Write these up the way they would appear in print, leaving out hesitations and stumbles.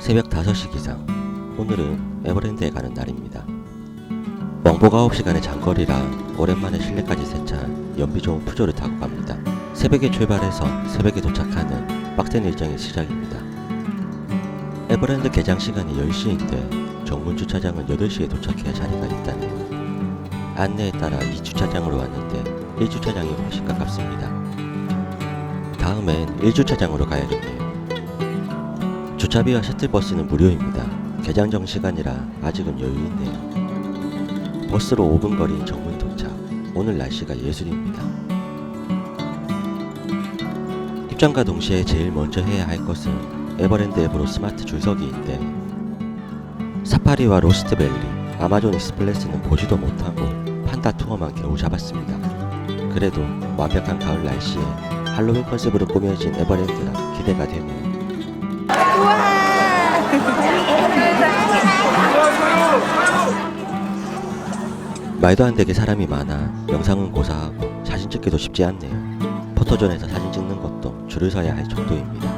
새벽 5시 기상. 오늘은 에버랜드에 가는 날입니다. 왕복 9시간의 장거리라 오랜만에 실내까지 세찬 연비 좋은 푸조를 타고 갑니다. 새벽에 출발해서 새벽에 도착하는 빡센 일정의 시작입니다. 에버랜드 개장 시간이 10시인데 정문 주차장은 8시에 도착해야 자리가 있다네요. 안내에 따라 2주차장으로 왔는데 1주차장이 훨씬 가깝습니다. 다음엔 1주차장으로 가야겠네요. 주차비와 셔틀버스는 무료입니다. 개장 전 시간이라 아직은 여유 있네요. 버스로 5분 거리인 정문 도착. 오늘 날씨가 예술입니다. 입장과 동시에 제일 먼저 해야 할 것은 에버랜드 앱으로 스마트 줄서기인데 사파리와 로스트밸리, 아마존 익스플레스는 보지도 못하고 판다 투어만 겨우 잡았습니다. 그래도 완벽한 가을 날씨에 할로윈 컨셉으로 꾸며진 에버랜드라 기대가 되네요. 말도 안 되게 사람이 많아 영상은 고사하고 사진 찍기도 쉽지 않네요. 포토존에서 사진 찍는 것도 줄을 서야 할 정도입니다.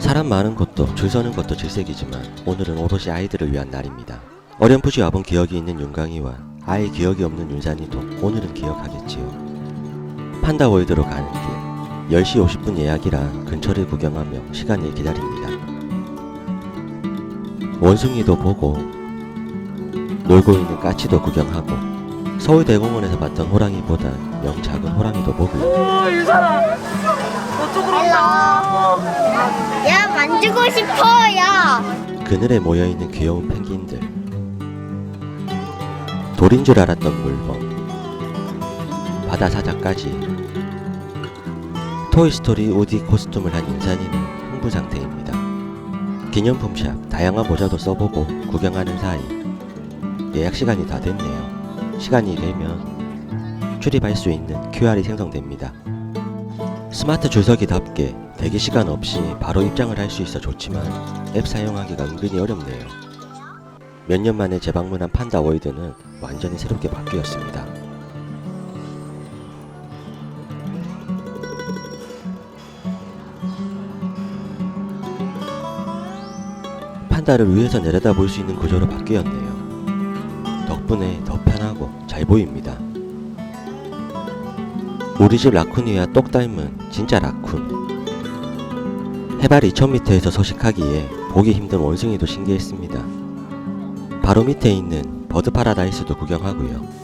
사람 많은 곳도 줄 서는 것도 질색이지만 오늘은 오롯이 아이들을 위한 날입니다. 어렴풋이 와본 기억이 있는 윤강이와 아예 기억이 없는 윤산이도 오늘은 기억하겠지요. 판다월드로 가는 길 10시 50분 예약이라 근처를 구경하며 시간을 기다립니다. 원숭이도 보고 놀고 있는 까치도 구경하고 서울대공원에서 봤던 호랑이보단 영 작은 호랑이도 보고 이 사람 어쪽으로 온다. 야, 만지고 싶어, 야. 그늘에 모여있는 귀여운 펭귄들, 돌인 줄 알았던 물범, 바다 사자까지. 토이스토리 우디 코스튬을 한 인산이는 흥부 상태입니다. 기념품샵 다양한 모자도 써보고 구경하는 사이 예약 시간이 다 됐네요. 시간이 되면 출입할 수 있는 QR이 생성됩니다. 스마트 줄서기답게 대기 시간 없이 바로 입장을 할 수 있어 좋지만 앱 사용하기가 은근히 어렵네요. 몇 년 만에 재방문한 판다월드는 완전히 새롭게 바뀌었습니다. 판다를 위에서 내려다 볼 수 있는 구조로 바뀌었네요. 덕분에 더 편하고 잘 보입니다. 우리 집 라쿤이와 똑 닮은 진짜 라쿤. 해발 2000m에서 서식하기에 보기 힘든 원숭이도 신기했습니다. 바로 밑에 있는 버드 파라다이스도 구경하고요.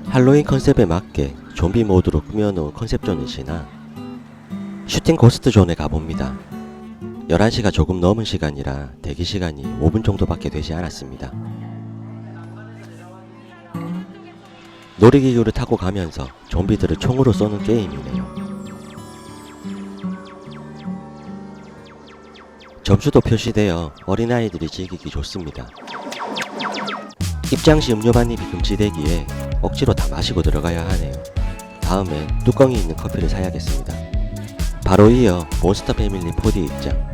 할로윈 컨셉에 맞게 좀비 모드로 꾸며놓은 컨셉존을 지나 슈팅 고스트 존에 가봅니다. 11시가 조금 넘은 시간이라 대기 시간이 5분 정도밖에 되지 않았습니다. 놀이기구를 타고 가면서 좀비들을 총으로 쏘는 게임이네요. 점수도 표시되어 어린아이들이 즐기기 좋습니다. 입장 시 음료 반입이 금지되기에 억지로 다 마시고 들어가야 하네요. 다음엔 뚜껑이 있는 커피를 사야겠습니다. 바로 이어 몬스터 패밀리 4D 입장.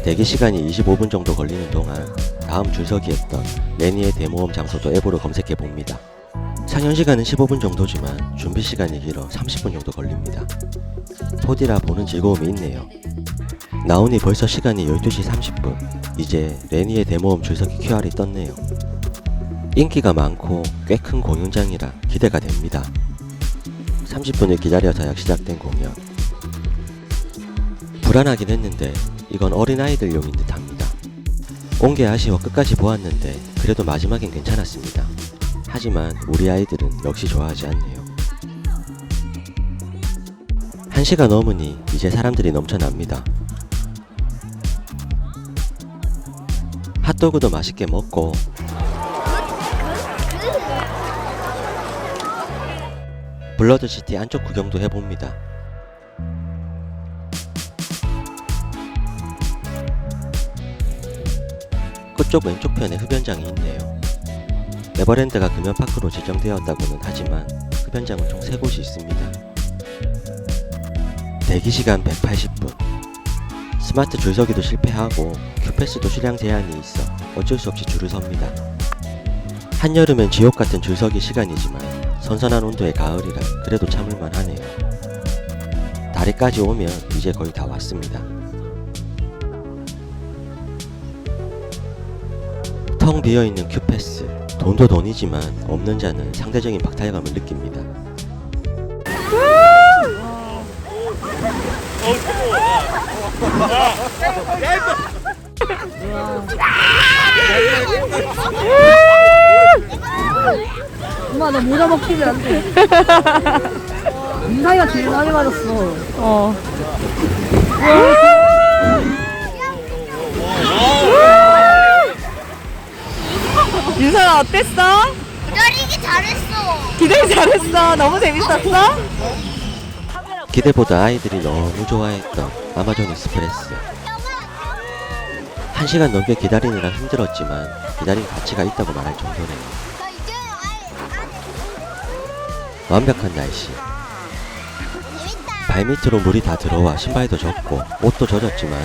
대기 시간이 25분 정도 걸리는 동안 다음 줄서기 했던 레니의 대모험 장소도 앱으로 검색해 봅니다. 상영 시간은 15분 정도지만 준비 시간이 길어 30분 정도 걸립니다. 4D라 보는 즐거움이 있네요. 나오니 벌써 시간이 12시 30분. 이제 레니의 대모험 줄서기 QR이 떴네요. 인기가 많고 꽤 큰 공연장이라 기대가 됩니다. 30분을 기다려서야 시작된 공연. 불안하긴 했는데 이건 어린아이들용인 듯 합니다. 온 게 아쉬워 끝까지 보았는데 그래도 마지막엔 괜찮았습니다. 하지만 우리 아이들은 역시 좋아하지 않네요. 1시가 넘으니 이제 사람들이 넘쳐납니다. 핫도그도 맛있게 먹고 블러드시티 안쪽 구경도 해봅니다. 끝쪽 왼쪽 편에 흡연장이 있네요. 에버랜드가 금연파크로 지정되었다고는 하지만 흡연장은 총 3곳이 있습니다. 대기시간 180분. 스마트 줄서기도 실패하고 큐패스도 수량 제한이 있어 어쩔 수 없이 줄을 섭니다. 한여름엔 지옥같은 줄서기 시간이지만 선선한 온도의 가을이라 그래도 참을만 하네요. 다리까지 오면 이제 거의 다 왔습니다. 텅 비어있는 큐패스. 돈도 돈이지만 없는 자는 상대적인 박탈감을 느낍니다. 엄마 나 모자 벗기면 안 돼. 민상이가 제일 많이 맞았어. 윤서가 어땠어? 기다리기 잘했어. 기대기 잘했어. 너무 재밌었어? 기대보다 아이들이 너무 좋아했던 아마존 익스프레스. 1시간 넘게 기다리느라 힘들었지만 기다린 가치가 있다고 말할 정도네요. 나 이제 완벽한 날씨. 재밌다. 발밑으로 물이 다 들어와 신발도 젖고 옷도 젖었지만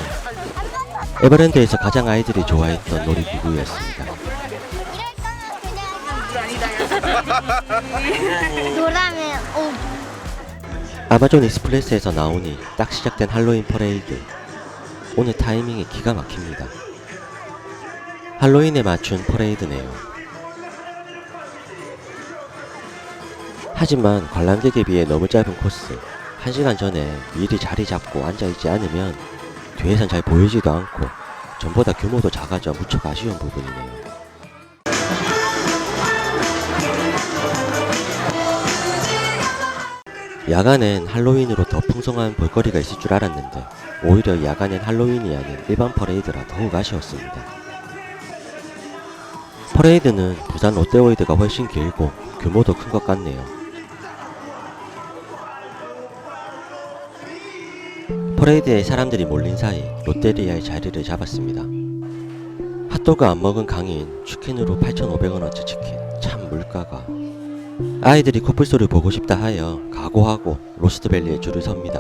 에버랜드에서 가장 아이들이 좋아했던 놀이기구였습니다. 노라면 아마존 익스프레스에서 나오니 딱 시작된 할로윈 퍼레이드. 오늘 타이밍이 기가 막힙니다. 할로윈에 맞춘 퍼레이드네요. 하지만 관람객에 비해 너무 짧은 코스. 1시간 전에 미리 자리 잡고 앉아있지 않으면 뒤에선 잘 보이지도 않고 전보다 규모도 작아져 무척 아쉬운 부분이네요. 야간엔 할로윈으로 더 풍성한 볼거리가 있을 줄 알았는데 오히려 야간엔 할로윈이 아닌 일반 퍼레이드라 더욱 아쉬웠습니다. 퍼레이드는 부산 롯데월드가 훨씬 길고 규모도 큰 것 같네요. 퍼레이드에 사람들이 몰린 사이 롯데리아의 자리를 잡았습니다. 핫도그 안 먹은 강인 치킨으로 8,500원어치 치킨. 참 물가가. 아이들이 코뿔소를 보고 싶다 하여 각오하고 로스트밸리에 줄을 섭니다.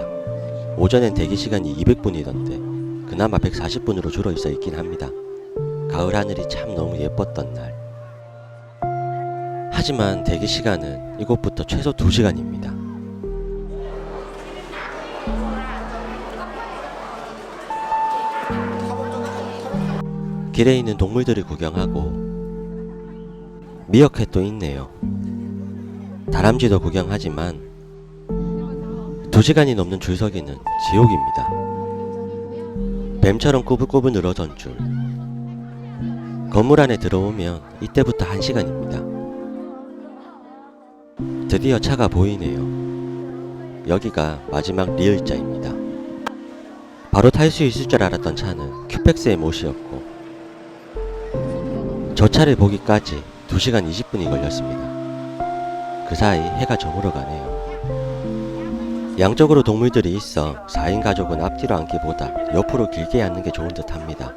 오전엔 대기시간이 200분이던데 그나마 140분으로 줄어 있어 있긴 합니다. 가을 하늘이 참 너무 예뻤던 날. 하지만 대기시간은 이곳부터 최소 2시간입니다. 길에 있는 동물들을 구경하고 미어캣도 있네요. 다람쥐도 구경하지만 2시간이 넘는 줄서기는 지옥입니다. 뱀처럼 꾸불꾸불 늘어선 줄. 건물 안에 들어오면 이때부터 1시간입니다. 드디어 차가 보이네요. 여기가 마지막 리을자입니다. 바로 탈 수 있을 줄 알았던 차는 큐팩스의 못이었고 저 차를 보기까지 2시간 20분이 걸렸습니다. 그 사이 해가 저물어 가네요. 양쪽으로 동물들이 있어 4인 가족은 앞뒤로 앉기보다 옆으로 길게 앉는 게 좋은 듯 합니다.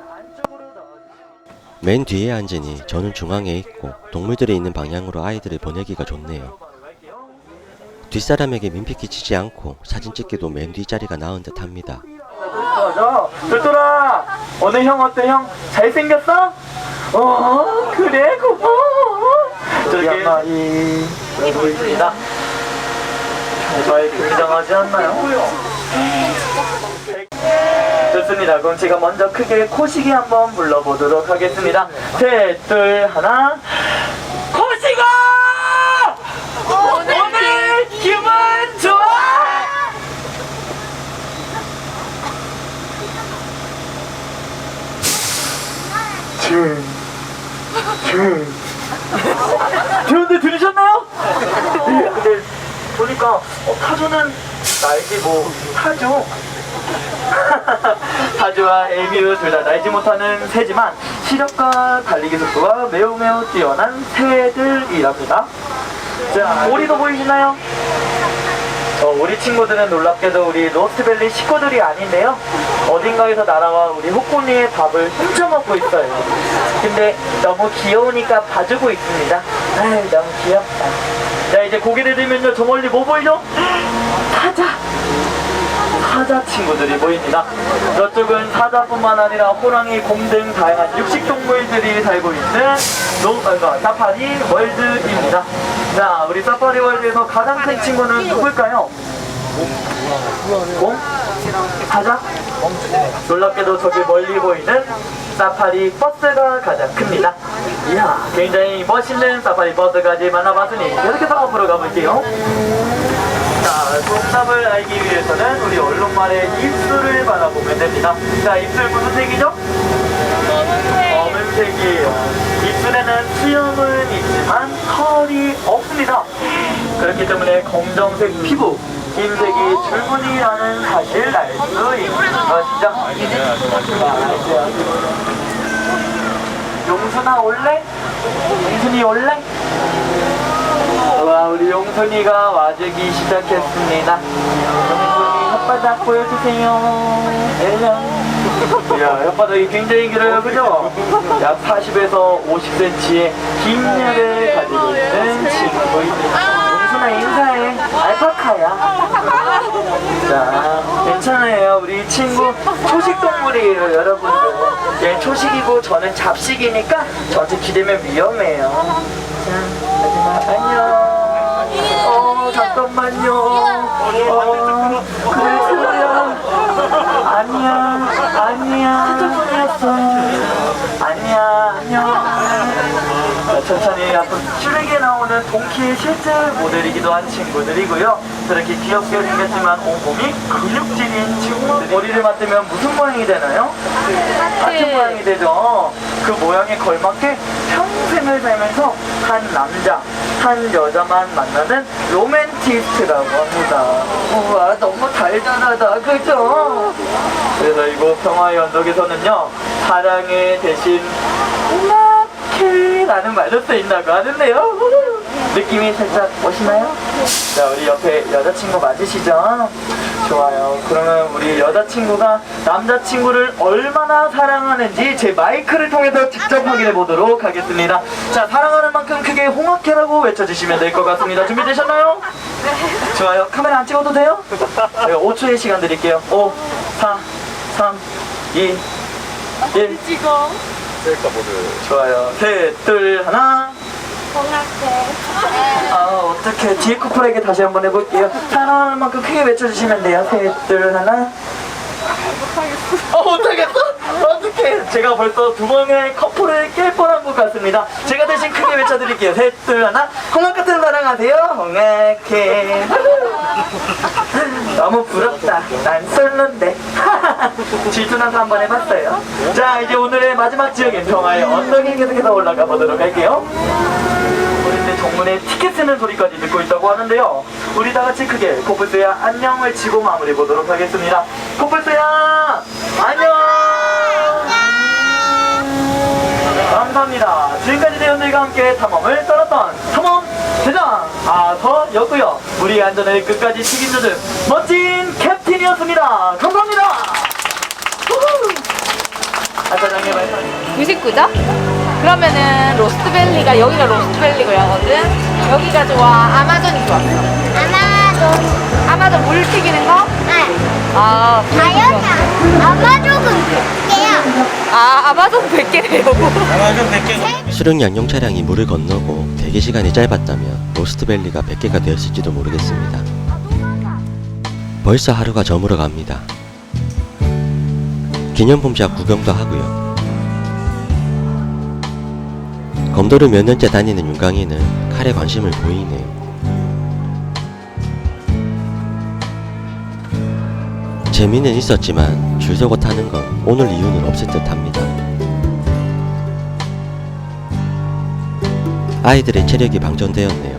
맨 뒤에 앉으니 저는 중앙에 있고 동물들이 있는 방향으로 아이들을 보내기가 좋네요. 뒷사람에게 민폐 끼치지 않고 사진 찍기도 맨 뒷자리가 나은 듯 합니다. 똘똘아, 오늘 형 어때? 형 잘생겼어? 그래, 고마워. 저기 양말이 보입니다. 저희 굉장하지 않나요? 좋습니다. 그럼 제가 먼저 크게 코시기 한번 불러보도록 하겠습니다. 셋, 둘, 하나. 코시가! 오늘 기분 좋아! 여러분들 들으셨나요? 네, 근데 보니까 타조는 날지 뭐 타조 타조와 에뮤 둘 다 날지 못하는 새지만 시력과 달리기 속도가 매우 뛰어난 새들이랍니다. 자, 오리도 보이시나요? 우리 친구들은 놀랍게도 우리 로스트밸리 식구들이 아닌데요. 어딘가에서 날아와 우리 호꼬니의 밥을 훔쳐먹고 있어요. 근데 너무 귀여우니까 봐주고 있습니다. 아유, 너무 귀엽다. 자, 이제 고개를 들면요, 저 멀리 뭐 보이죠? 사자 친구들이 보입니다. 저쪽은 사자뿐만 아니라 호랑이, 곰 등 다양한 육식동물들이 살고 있는 사파리 월드입니다. 자, 우리 사파리 월드에서 가장 큰 친구는 누굴까요? 곰? 사자? 놀랍게도 저기 멀리 보이는 사파리 버스가 가장 큽니다. 이야, 굉장히 멋있는 사파리 버스까지 만나봤으니 계속해서 앞으로 가볼게요. 자, 정답을 알기 위해서는 우리 얼룩말의 입술을 바라보면 됩니다. 자, 입술 무슨 색이죠? 검은색이에요. 입술에는 수염은 있지만 털이 없습니다. 그렇기 때문에 검정색 피부, 흰색이 줄무늬라는 사실을 알 수 있는 것이죠. 용순아 올래? 용순이 올래? 와, 우리 용순이가 와주기 시작했습니다. 용순이 혓바닥 보여주세요. 이야, 혓바닥이 굉장히 길어요, 그죠? 약 40에서 50cm의 긴 혀를 가지고 있는 친구입니다. 용순아 인사해. 알파카야. 자, 괜찮아요. 우리 친구 초식동물이에요, 여러분들. 얘 초식이고 저는 잡식이니까 저한테 기대면 위험해요. 자, 마지막 안녕. 잠깐만요. 그래서요. 아니야. 그뿐이었어. 아니야, 안녕. 자, 천천히 앞으로 슈렉에 나오는 동키의 실제 모델이기도 한 친구들이고요. 저렇게 귀엽게 생겼지만 온몸이 근육질인 친구들. 머리를 맞대면 무슨 모양이 되나요? 같은 모양이 되죠. 그 모양에 걸맞게 평생을 살면서 한 남자, 한 여자만 만나는 로맨티스트라고 합니다. 우와, 너무 달달하다, 그죠? 그래서 이곳 평화의 언덕에서는요, 사랑의 대신 라는 말도 쓰인다고 하는데요. 느낌이 살짝 오시나요? 자, 우리 옆에 여자친구 맞으시죠? 좋아요. 그러면 우리 여자친구가 남자친구를 얼마나 사랑하는지 제 마이크를 통해서 직접 확인해 보도록 하겠습니다. 자, 사랑하는 만큼 크게 홍학해라고 외쳐주시면 될 것 같습니다. 준비되셨나요? 네. 좋아요. 카메라 안 찍어도 돼요? 제가 5초의 시간 드릴게요. 5, 4, 3, 2, 1. 찍어. 좋아요. 셋, 둘, 하나. 어떻게 뒤에 커플에게 다시 한번 해볼게요. 사랑하는 만큼 크게 외쳐주시면 돼요. 셋, 둘, 하나. 못하겠어? 어떡해. 제가 벌써 두 번의 커플을 깰 뻔한 것 같습니다. 제가 대신 크게 외쳐드릴게요. 셋, 둘, 하나. 홍학 같은 사랑하세요. 홍학해. 너무 부럽다. 난 솔로인데. 질투나서 한번 해봤어요. 자, 이제 오늘의 마지막 지역인 평화의 언덕에 계속해서 올라가 보도록 할게요. 우리 정문에 티켓 쓰는 소리까지 듣고 있다고 하는데요. 우리 다 같이 크게 코뿔소야 안녕을 치고 마무리 보도록 하겠습니다. 코뿔소야 안녕. 감사합니다. 지금까지 대원들과 함께 탐험을 떠났던 탐험 대장 아서였고요. 우리 안전을 끝까지 책임져준 멋진 캡틴이었습니다. 감사합니다. 아차장님 말씀. 99점? 그러면은 로스트밸리가 여기가 로스트밸리고요거든. 여기가 좋아. 아마존이 좋았어. 아마존 물 튀기는 거? 네. 아, 자연이야. 아마존은 100개야. 아마존 100개래요. 수륙 양용 차량이 물을 건너고 대기 시간이 짧았다면 로스트밸리가 100개가 되었을지도 모르겠습니다. 벌써 하루가 저물어 갑니다. 기념품샵 구경도 하고요. 검도를 몇 년째 다니는 윤강이는 칼에 관심을 보이네요. 재미는 있었지만 줄 서고 타는 건 오늘 이유는 없을 듯 합니다. 아이들의 체력이 방전되었네요.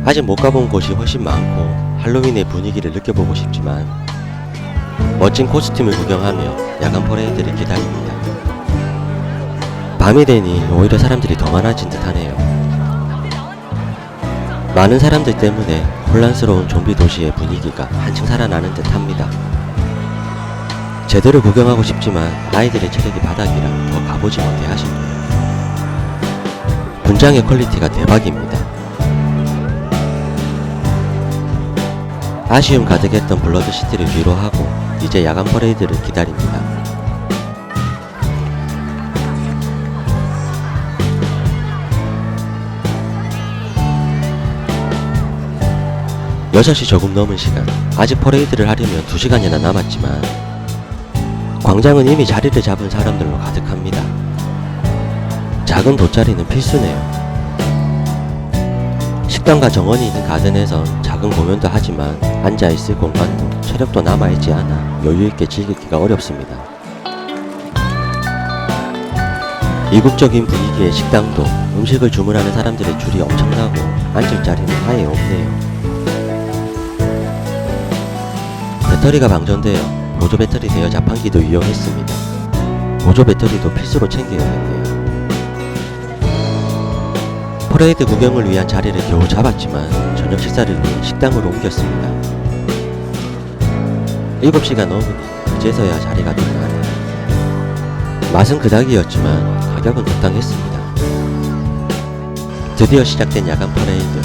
아직 못 가본 곳이 훨씬 많고 할로윈의 분위기를 느껴보고 싶지만 멋진 코스튬을 구경하며 야간 퍼레이드를 기다립니다. 밤이 되니 오히려 사람들이 더 많아진 듯 하네요. 많은 사람들 때문에 혼란스러운 좀비 도시의 분위기가 한층 살아나는 듯 합니다. 제대로 구경하고 싶지만 아이들의 체력이 바닥이라 더 가보지 못해 아쉽네요. 분장의 퀄리티가 대박입니다. 아쉬움 가득했던 블러드시티를 위로하고 이제 야간 퍼레이드를 기다립니다. 6시 조금 넘은 시간. 아직 퍼레이드를 하려면 2시간이나 남았지만 광장은 이미 자리를 잡은 사람들로 가득합니다. 작은 돗자리는 필수네요. 식당과 정원이 있는 가든에선 작은 공연도 하지만 앉아있을 공간도 체력도 남아있지 않아 여유있게 즐기기가 어렵습니다. 이국적인 분위기의 식당도 음식을 주문하는 사람들의 줄이 엄청나고 앉을 자리는 아예 없네요. 배터리가 방전되어 보조 배터리 대여 자판기도 이용했습니다. 보조 배터리도 필수로 챙겨야겠네요. 퍼레이드 구경을 위한 자리를 겨우 잡았지만 저녁 식사를 위해 식당으로 옮겼습니다. 7시가 넘으니 이제서야 자리가 좀 나네요. 맛은 그닥이었지만 가격은 적당했습니다. 드디어 시작된 야간 퍼레이드.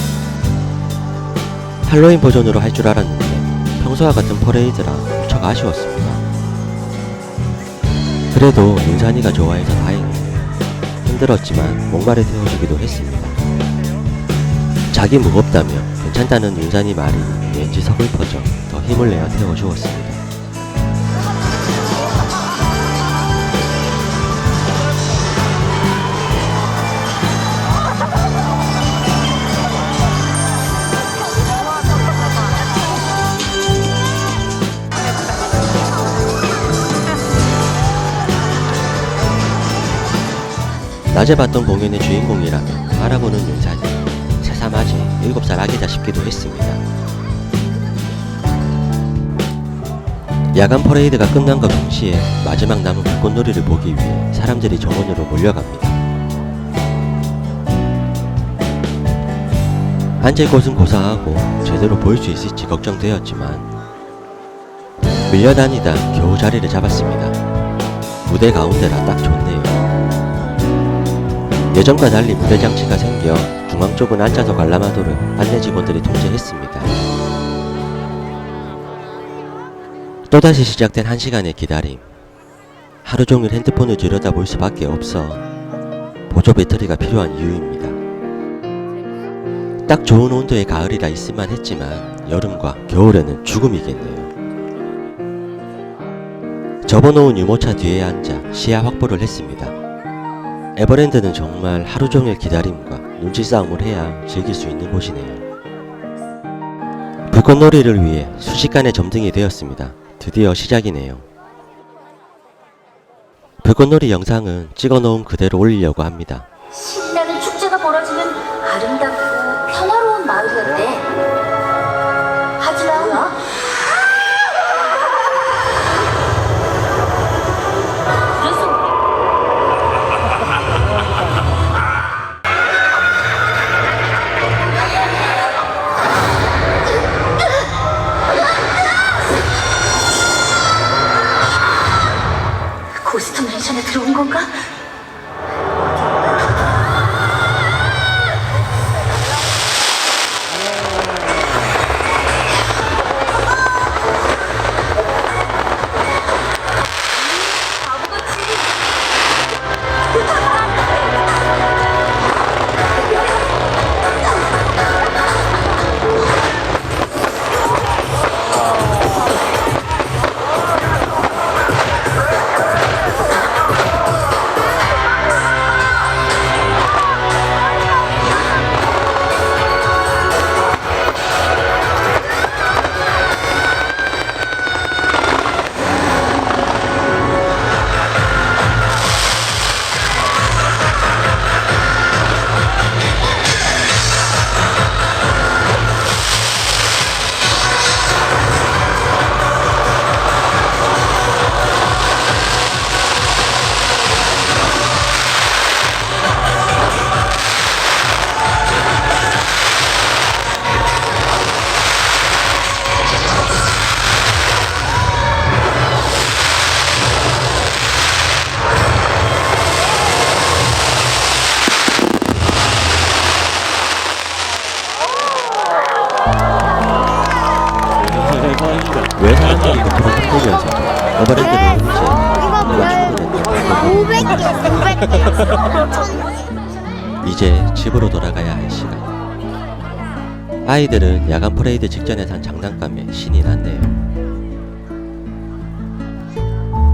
할로윈 버전으로 할 줄 알았는데 평소와 같은 퍼레이드라 무척 아쉬웠습니다. 그래도 윤산이가 좋아해서 다행이에요. 힘들었지만 목마를 태워주기도 했습니다. 자기 무겁다며 괜찮다는 윤산이 말이 왠지 서글퍼져 더 힘을 내어 태워주었습니다. 낮에 봤던 공연의 주인공이라면 알아보는 윤산이 새삼하지 7살 아기다 싶기도 했습니다. 야간 퍼레이드가 끝난과 동시에 마지막 남은 불꽃놀이를 보기 위해 사람들이 정원으로 몰려갑니다. 앉을 곳은 고사하고 제대로 볼 수 있을지 걱정되었지만 밀려다니다 겨우 자리를 잡았습니다. 무대 가운데라 딱 좋네요. 예전과 달리 무대 장치가 생겨 중앙 쪽은 앉아서 관람하도록 안내 직원들이 통제했습니다. 또다시 시작된 1시간의 기다림. 하루 종일 핸드폰을 들여다볼 수밖에 없어 보조 배터리가 필요한 이유입니다. 딱 좋은 온도의 가을이라 있을만 했지만 여름과 겨울에는 죽음이겠네요. 접어놓은 유모차 뒤에 앉아 시야 확보를 했습니다. 에버랜드는 정말 하루 종일 기다림과 눈치 싸움을 해야 즐길 수 있는 곳이네요. 불꽃놀이를 위해 순식간에 점등이 되었습니다. 드디어 시작이네요. 불꽃놀이 영상은 찍어놓은 그대로 올리려고 합니다. 신나는 축제가 벌어지는 아름답고 평화로운 마을이었대. 하지만 뭐야? 그래서 고스트 맨션에 들어온 건가? 왜 사람들이 그토록 흩으면서 에버랜드를 이제 집으로 돌아가야 할 시간. 아이들은 야간 퍼레이드 직전에 산 장난감에 신이 났네요.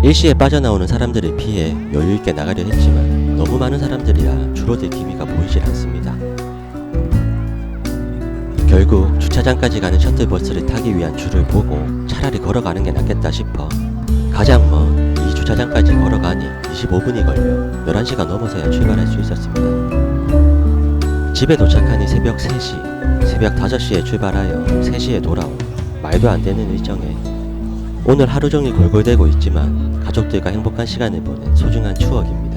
일시에 빠져나오는 사람들을 피해 여유있게 나가려 했지만 너무 많은 사람들이라 줄어들 기미가 보이질 않습니다. 결국 주차장까지 가는 셔틀버스를 타기 위한 줄을 보고 차라리 걸어가는 게 낫겠다 싶어 가장 먼 이 주차장까지 걸어가니 25분이 걸려 11시가 넘어서야 출발할 수 있었습니다. 집에 도착하니 새벽 3시, 새벽 5시에 출발하여 3시에 돌아온 말도 안 되는 일정에 오늘 하루 종일 골골대고 있지만 가족들과 행복한 시간을 보낸 소중한 추억입니다.